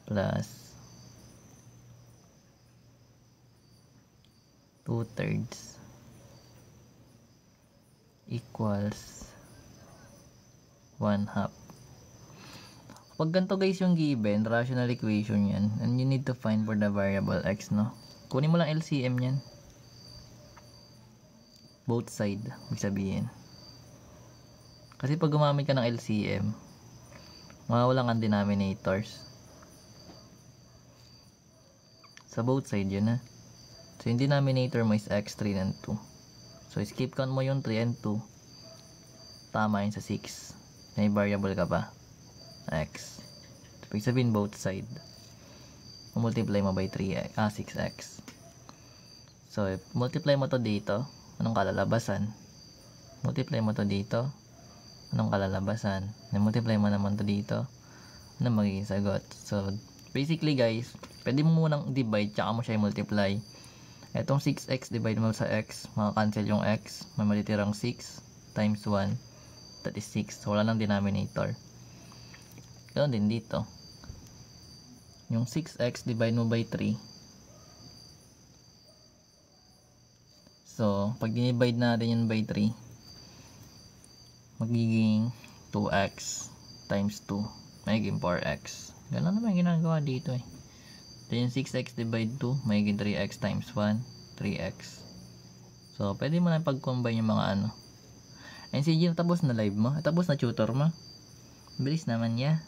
plus 2/3 equals 1/2. Kapag ganito guys yung given, rational equation yan, and you need to find for the variable x, no? Kunin mo lang LCM yan. Both side, ibig sabihin. Kasi pag gumamit ka ng LCM, mawawalan ang denominators. Sa both side yun, ha? So, yung denominator mo is x, 3, and 2. So, skip count mo yung 3 and 2. Tama yun sa 6. May variable ka pa. X. So, ibig sabihin both side. Multiply mo by 6x. So, if multiply mo to dito, anong kalalabasan? Multiply mo to dito, anong kalalabasan? Multiply mo naman to dito, anong magiging sagot? So, basically guys, pwede mo munang divide, tsaka mo siya multiply. Etong 6x, divide mo sa x, maka-cancel yung x, may matitirang 6 times 1, that is 6. So, wala nang denominator. Ganoon din dito. Yung 6x, divide mo by 3. So, pag dinivide natin yun by 3, magiging 2x times 2, magiging 4x. Ganoon naman ginagawa dito eh. So, yung 6x divide 2, magiging 3x times 1, 3x. So, pwede mo na pag-combine yung mga ano. NCG, tapos na live mo? Tapos na tutor mo? Bilis naman ya.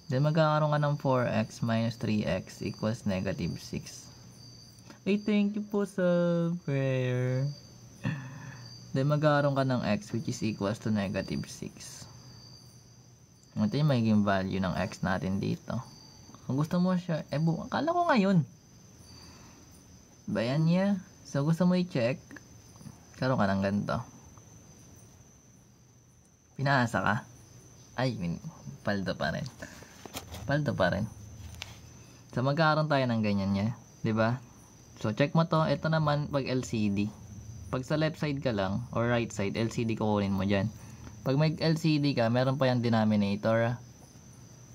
Then, magkakaroon ka ng 4x minus 3x equals negative 6. Ay, thank you po sa prayer. Then, magkakaroon ka ng x which is equals to negative 6. Ito yung magiging value ng x natin dito. Kung gusto mo siya, akala ko ngayon. Bayan niya. So, gusto mo i-check, karoon ka ng ganito. Pinaasa ka? Ay, paldo pa rin. Paldo pa rin. So, magkakaroon tayo ng ganyan niya. 'Di ba? So, check mo to. Ito naman, pag LCD. Pag sa left side ka lang, or right side, LCD kukunin mo dyan. Pag may LCD ka, meron pa yung denominator.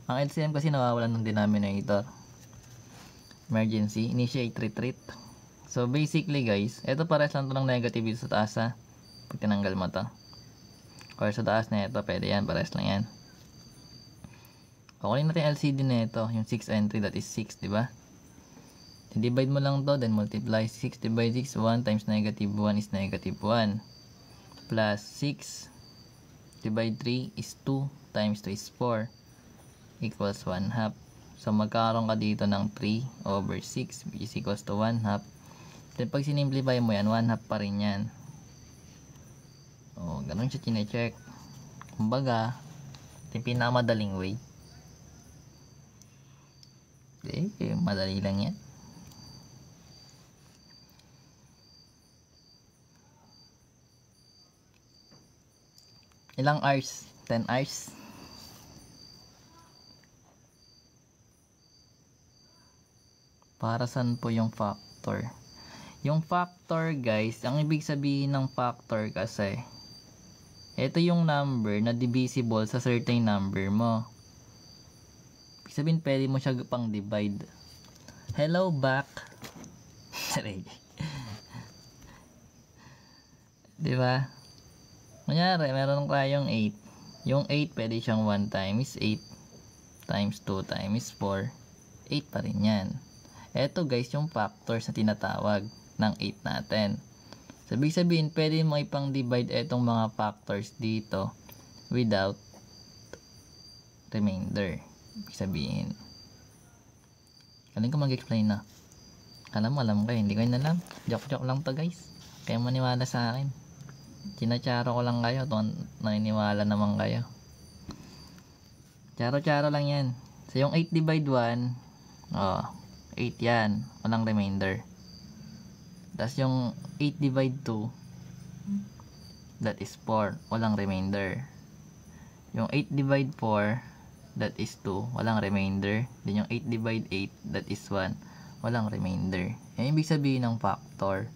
Ang LCM kasi nawawalan ng denominator. Emergency, initiate retreat. So, basically guys, ito pares lang ito ng negative sa taas, ha. Pag tinanggal mo to. Or sa taas na ito, pwede yan, pares lang yan. Kukunin natin LCD na ito, yung 6 entry, that is 6, diba? Divide mo lang to, then multiply 6 divided 6, 1 times negative 1 is negative 1. Plus 6 divide 3 is 2 times 2 is 4. Equals 1/2. So, magkakaroon ka dito ng 3 over 6 which is equals to 1/2. Then, pag sinimplify mo yan, 1/2 pa rin yan. O, ganun siya chinecheck. Kumbaga, ito yung pinakamadaling way. Okay, madali lang yan. Ilang hours? 10 hours? Para saan po yung factor? Yung factor guys, ang ibig sabihin ng factor kasi, ito yung number na divisible sa certain number mo. Ibig sabihin, pwede mo siya pang divide. Hello back. Diba? Kunyari, meron tayong 8. Yung 8, pwede siyang 1 times 8 times 2 times 4. 8 pa rin yan. Ito guys, yung factors na tinatawag ng 8 natin. So, ibig sabihin, pwede mo ipang divide itong mga factors dito without remainder. Ibig sabihin. Kaling ko mag-explain na. Alam kayo, hindi ko yun alam. Joke lang to guys. Kaya maniwala sa akin. Charo ko lang kayo. Naniniwala naman kayo. Charo lang yan. So, yung 8 divide 1, 8 yan. Walang remainder. Tapos yung 8 divide 2, that is 4. Walang remainder. Yung 8 divide 4, that is 2. Walang remainder. Then yung 8 divide 8, that is 1. Walang remainder. Yan ibig sabihin ng factor.